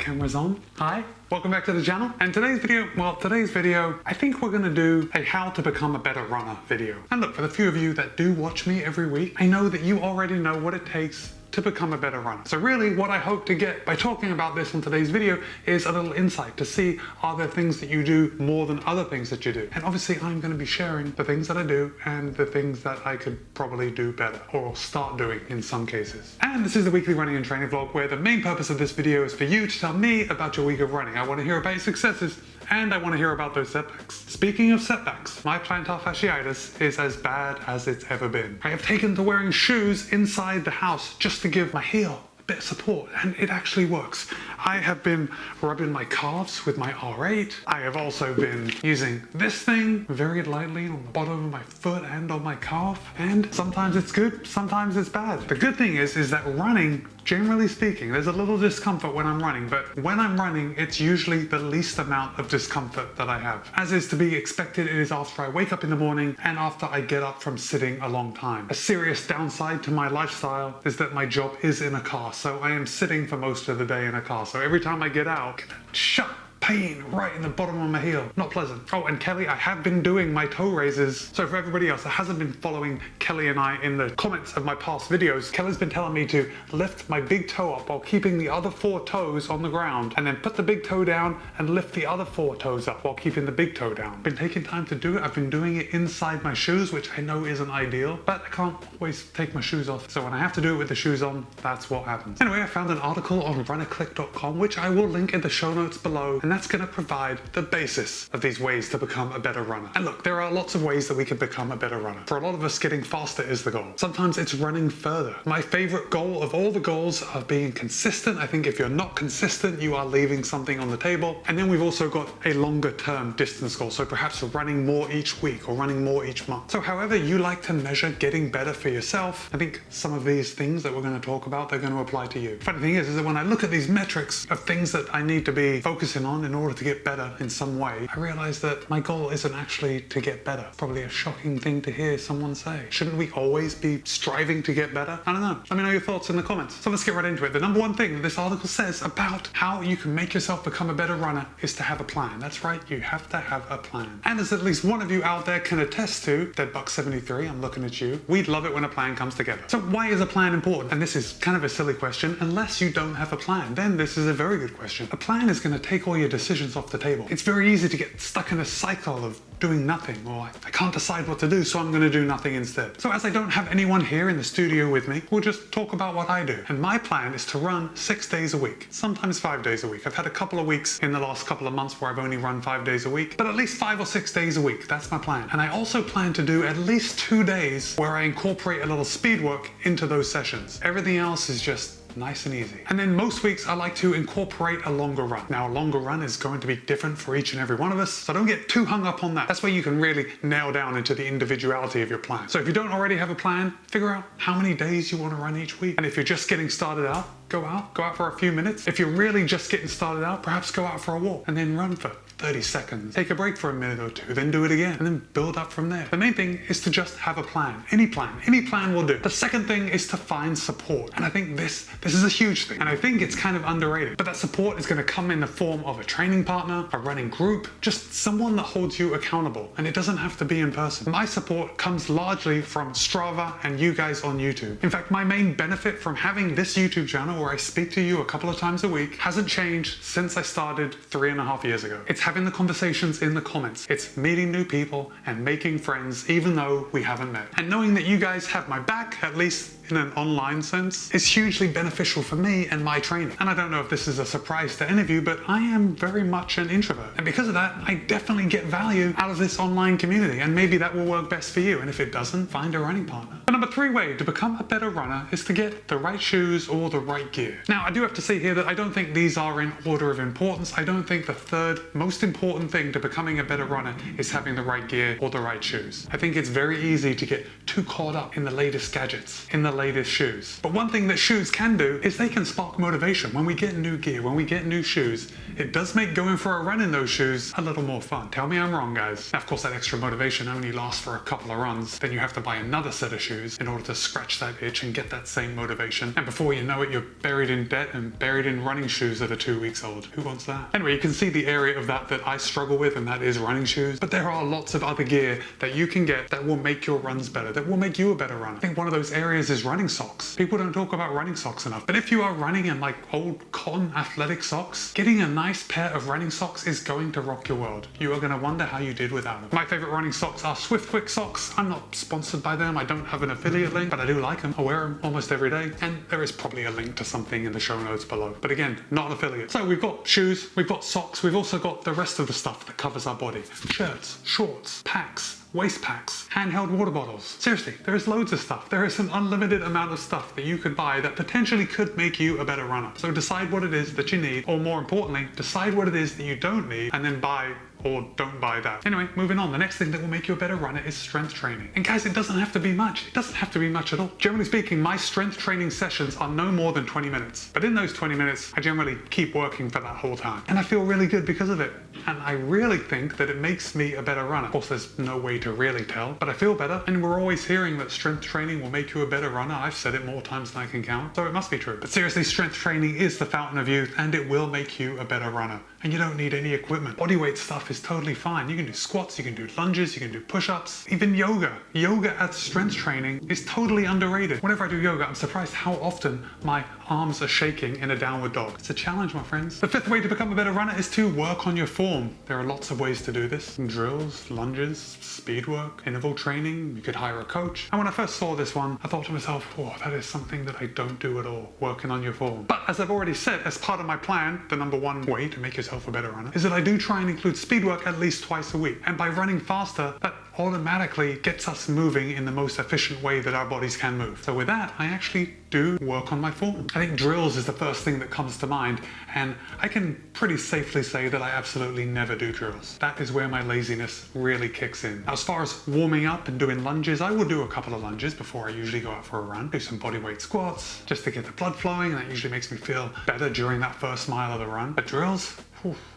Cameras on. Hi, welcome back to the channel. And today's video, I think we're gonna do a how to become a better runner video. And look, for the few of you that do watch me every week, I know that you already know what it takes to become a better runner. So really what I hope to get by talking about this in today's video is a little insight to see, are there things that you do more than other things that you do? And obviously I'm going to be sharing the things that I do and the things that I could probably do better or start doing in some cases. And this is the weekly running and training vlog where the main purpose of this video is for you to tell me about your week of running. I want to hear about your successes and I want to hear about those setbacks. Speaking of setbacks, my plantar fasciitis is as bad as it's ever been. I have taken to wearing shoes inside the house just to give my heel a bit of support, and it actually works. I have been rubbing my calves with my R8. I have also been using this thing very lightly on the bottom of my foot and on my calf, and sometimes it's good, sometimes it's bad. The good thing is that running, generally speaking, there's a little discomfort when I'm running, but when I'm running, it's usually the least amount of discomfort that I have. As is to be expected, it is after I wake up in the morning and after I get up from sitting a long time. A serious downside to my lifestyle is that my job is in a car, so I am sitting for most of the day in a car. So every time I get out, shut pain right in the bottom of my heel. Not pleasant. Oh, and Kelly, I have been doing my toe raises. So for everybody else that hasn't been following Kelly and I in the comments of my past videos, Kelly's been telling me to lift my big toe up while keeping the other 4 toes on the ground, and then put the big toe down and lift the other 4 toes up while keeping the big toe down. Been taking time to do it. I've been doing it inside my shoes, which I know isn't ideal, but I can't always take my shoes off. So when I have to do it with the shoes on, that's what happens. Anyway, I found an article on runnerclick.com, which I will link in the show notes below, and that's going to provide the basis of these ways to become a better runner. And look, there are lots of ways that we can become a better runner. For a lot of us, getting faster is the goal. Sometimes it's running further. My favorite goal of all the goals are being consistent. I think if you're not consistent, you are leaving something on the table. And then we've also got a longer term distance goal. So perhaps running more each week or running more each month. So however you like to measure getting better for yourself, I think some of these things that we're going to talk about, they're going to apply to you. Funny thing is that when I look at these metrics of things that I need to be focusing on in order to get better in some way, I realize that my goal isn't actually to get better. Probably a shocking thing to hear someone say. Shouldn't we always be striving to get better? I don't know. Let me know your thoughts in the comments. So let's get right into it. The number one thing that this article says about how you can make yourself become a better runner is to have a plan. That's right, you have to have a plan. And as at least one of you out there can attest to, Deadbuck73, I'm looking at you, we'd love it when a plan comes together. So why is a plan important? And this is kind of a silly question. Unless you don't have a plan, then this is a very good question. A plan is going to take all your decisions off the table. It's very easy to get stuck in a cycle of doing nothing, or I can't decide what to do, so I'm going to do nothing instead. So as I don't have anyone here in the studio with me, we'll just talk about what I do. And my plan is to run 6 days a week, sometimes 5 days a week. I've had a couple of weeks in the last couple of months where I've only run 5 days a week, but at least 5 or 6 days a week. That's my plan. And I also plan to do at least 2 days where I incorporate a little speed work into those sessions. Everything else is just nice and easy. And then most weeks I like to incorporate a longer run. Now a longer run is going to be different for each and every one of us, so don't get too hung up on that. That's where you can really nail down into the individuality of your plan. So if you don't already have a plan, figure out how many days you want to run each week. And if you're just getting started out, go out for a few minutes. If you're really just getting started out, perhaps go out for a walk and then run for 30 seconds. Take a break for a minute or two, then do it again, and then build up from there. The main thing is to just have a plan. Any plan will do. The second thing is to find support. And I think this is a huge thing. And I think it's kind of underrated. But that support is going to come in the form of a training partner, a running group, just someone that holds you accountable. And it doesn't have to be in person. My support comes largely from Strava and you guys on YouTube. In fact, my main benefit from having this YouTube channel where I speak to you a couple of times a week hasn't changed since I started 3.5 years ago. It's having the conversations in the comments. It's meeting new people and making friends even though we haven't met. And knowing that you guys have my back, at least in an online sense, is hugely beneficial for me and my training. And I don't know if this is a surprise to any of you, but I am very much an introvert. And because of that, I definitely get value out of this online community. And maybe that will work best for you. And if it doesn't, find a running partner. The number 3 way to become a better runner is to get the right shoes or the right gear. Now, I do have to say here that I don't think these are in order of importance. I don't think the third most important thing to becoming a better runner is having the right gear or the right shoes. I think it's very easy to get too caught up in the latest gadgets, in the latest shoes. But one thing that shoes can do is they can spark motivation. When we get new gear, when we get new shoes, it does make going for a run in those shoes a little more fun. Tell me I'm wrong, guys. Now, of course, that extra motivation only lasts for a couple of runs. Then you have to buy another set of shoes in order to scratch that itch and get that same motivation. And before you know it, you're buried in debt and buried in running shoes that are 2 weeks old. Who wants that? Anyway, you can see the area of that I struggle with, and that is running shoes. But there are lots of other gear that you can get that will make your runs better, that will make you a better runner. I think one of those areas is running socks. People don't talk about running socks enough. But if you are running in like old cotton athletic socks, getting a nice pair of running socks is going to rock your world. You are going to wonder how you did without them. My favorite running socks are Swiftwick socks. I'm not sponsored by them. I don't have an affiliate link, but I do like them. I wear them almost every day. And there is probably a link to something in the show notes below. But again, not an affiliate. So we've got shoes, we've got socks, we've also got the rest of the stuff that covers our body. Shirts, shorts, packs, waist packs, handheld water bottles. Seriously, there is loads of stuff. There is an unlimited amount of stuff that you could buy that potentially could make you a better runner. So decide what it is that you need, or more importantly, decide what it is that you don't need, and then buy or don't buy that. Anyway, moving on. The next thing that will make you a better runner is strength training. And guys, it doesn't have to be much. It doesn't have to be much at all. Generally speaking, my strength training sessions are no more than 20 minutes. But in those 20 minutes, I generally keep working for that whole time. And I feel really good because of it. And I really think that it makes me a better runner. Of course, there's no way to really tell, but I feel better. And we're always hearing that strength training will make you a better runner. I've said it more times than I can count, so it must be true. But seriously, strength training is the fountain of youth, and it will make you a better runner. And you don't need any equipment. Bodyweight stuff is totally fine. You can do squats, you can do lunges, you can do push-ups, even yoga. Yoga as strength training is totally underrated. Whenever I do yoga, I'm surprised how often my arms are shaking in a downward dog. It's a challenge, my friends. The fifth way to become a better runner is to work on your form. There are lots of ways to do this. Drills, lunges, speed work, interval training. You could hire a coach. And when I first saw this one, I thought to myself, oh, that is something that I don't do at all, working on your form. But as I've already said, as part of my plan, the number one way to make yourself a better runner is that I do try and include speed work at least twice a week. And by running faster, that automatically gets us moving in the most efficient way that our bodies can move. So with that, I actually do work on my form. I think drills is the first thing that comes to mind, and I can pretty safely say that I absolutely never do drills. That is where my laziness really kicks in. Now, as far as warming up and doing lunges, I will do a couple of lunges before I usually go out for a run. Do some bodyweight squats just to get the blood flowing, and that usually makes me feel better during that first mile of the run. But drills,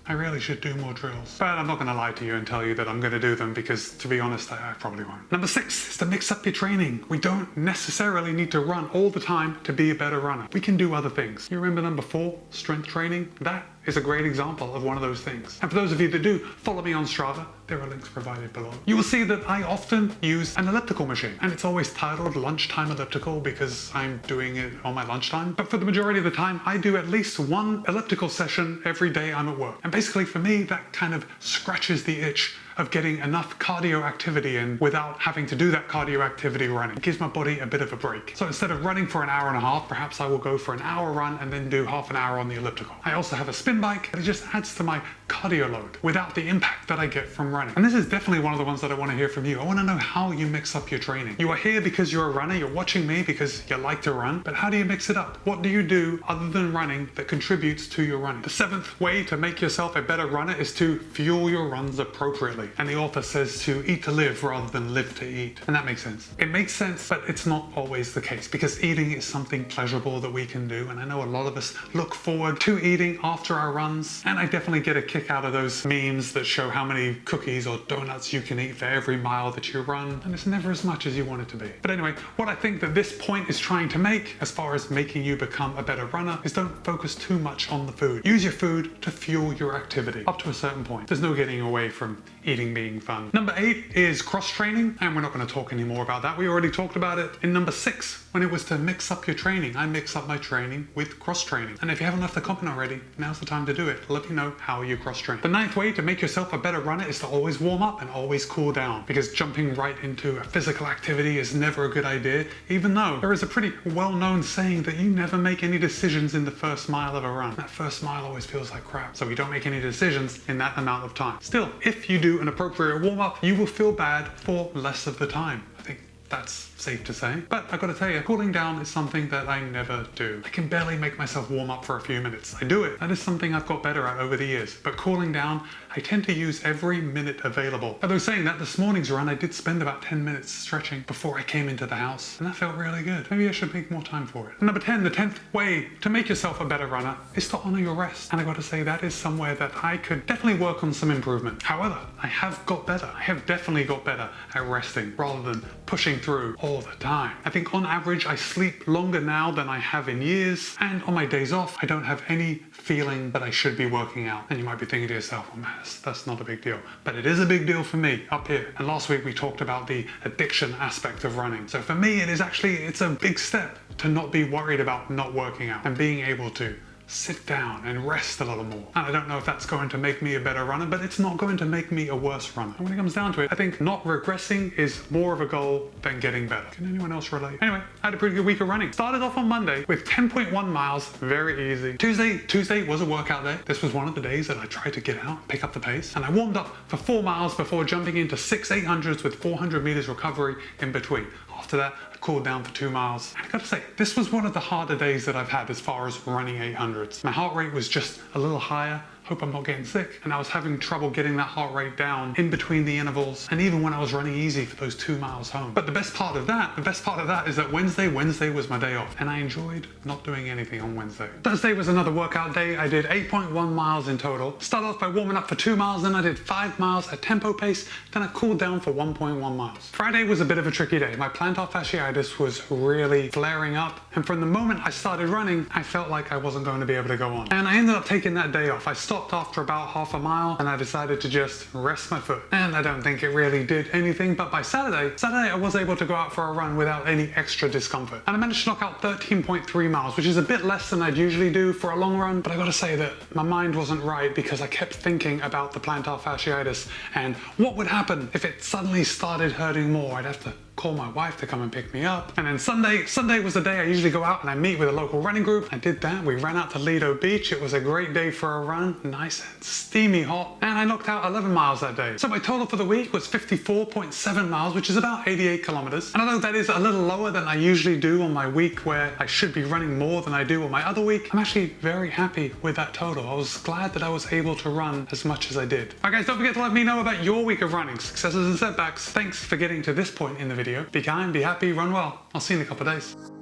I really should do more drills. But I'm not going to lie to you and tell you that I'm going to do them, because to be honest, I probably won't. Number 6 is to mix up your training. We don't necessarily need to run all the time to be a better runner. We can do other things. You remember number 4, strength training? That is a great example of one of those things. And for those of you that do, follow me on Strava. There are links provided below. You will see that I often use an elliptical machine, and it's always titled lunchtime elliptical because I'm doing it on my lunchtime. But for the majority of the time, I do at least one elliptical session every day I'm at work. And basically for me, that kind of scratches the itch of getting enough cardio activity in without having to do that cardio activity running. It gives my body a bit of a break. So instead of running for an hour and a half, perhaps I will go for an hour run and then do half an hour on the elliptical. I also have a spin bike, and it just adds to my cardio load without the impact that I get from running. And this is definitely one of the ones that I want to hear from you. I want to know how you mix up your training. You are here because you're a runner, you're watching me because you like to run, but how do you mix it up? What do you do other than running that contributes to your running? The 7th way to make yourself a better runner is to fuel your runs appropriately. And the author says to eat to live rather than live to eat. And that makes sense. It makes sense, but it's not always the case, because eating is something pleasurable that we can do. And I know a lot of us look forward to eating after our runs. And I definitely get a kick out of those memes that show how many cookies or donuts you can eat for every mile that you run. And it's never as much as you want it to be. But anyway, what I think that this point is trying to make, as far as making you become a better runner, is don't focus too much on the food. Use your food to fuel your activity up to a certain point. There's no getting away from eating being fun. Number 8 is cross training, and we're not going to talk anymore about that. We already talked about it in number 6 when it was to mix up your training. I mix up my training with cross training. And if you haven't left a comment already, now's the time to do it. Let me know how you cross train. The 9th way to make yourself a better runner is to always warm up and always cool down, because jumping right into a physical activity is never a good idea, even though there is a pretty well-known saying that you never make any decisions in the first mile of a run. That first mile always feels like crap, so you don't make any decisions in that amount of time. Still, if you do an appropriate warm-up, you will feel bad for less of the time. I think That's safe to say. But I gotta tell you, cooling down is something that I never do. I can barely make myself warm up for a few minutes. I do it. That is something I've got better at over the years. But cooling down, I tend to use every minute available. Although saying that, this morning's run, I did spend about 10 minutes stretching before I came into the house. And that felt really good. Maybe I should make more time for it. And number 10, the 10th way to make yourself a better runner is to honor your rest. And I gotta say, that is somewhere that I could definitely work on some improvement. However, I have got better. I have definitely got better at resting rather than pushing through all the time. I think on average, I sleep longer now than I have in years. And on my days off, I don't have any feeling that I should be working out. And you might be thinking to yourself, oh man, that's not a big deal. But it is a big deal for me up here. And last week we talked about the addiction aspect of running. So for me, it's a big step to not be worried about not working out and being able to sit down and rest a little more. And I don't know if that's going to make me a better runner, but it's not going to make me a worse runner. And when it comes down to it, I think not regressing is more of a goal than getting better. Can anyone else relate? Anyway, I had a pretty good week of running. Started off on Monday with 10.1 miles, very easy. Tuesday was a workout day. This was one of the days that I tried to get out, pick up the pace, and I warmed up for 4 miles before jumping into 6 800s with 400 meters recovery in between. After that, I cooled down for 2 miles. And I gotta say, this was one of the harder days that I've had as far as running 800s. My heart rate was just a little higher. Hope I'm not getting sick. And I was having trouble getting that heart rate down in between the intervals, and even when I was running easy for those 2 miles home. But the best part of that is that Wednesday was my day off, and I enjoyed not doing anything on Wednesday. Thursday was another workout day. I did 8.1 miles in total. Started off by warming up for 2 miles, then I did 5 miles at tempo pace, then I cooled down for 1.1 miles. Friday was a bit of a tricky day. My plantar fasciitis was really flaring up, and from the moment I started running, I felt like I wasn't going to be able to go on. And I ended up taking that day off. I stopped after about half a mile, and I decided to just rest my foot. And I don't think it really did anything, but by Saturday I was able to go out for a run without any extra discomfort. And I managed to knock out 13.3 miles, which is a bit less than I'd usually do for a long run, but I gotta say that my mind wasn't right because I kept thinking about the plantar fasciitis and what would happen if it suddenly started hurting more. I'd have to call my wife to come and pick me up. And then Sunday was the day I usually go out and I meet with a local running group. I did that. We ran out to Lido Beach. It was a great day for a run, nice and steamy hot. And I knocked out 11 miles that day. So my total for the week was 54.7 miles, which is about 88 kilometers. And although that is a little lower than I usually do on my week where I should be running more than I do on my other week, I'm actually very happy with that total. I was glad that I was able to run as much as I did. All right guys, don't forget to let me know about your week of running, successes and setbacks. Thanks for getting to this point in the video. Be kind, be happy, run well. I'll see you in a couple of days.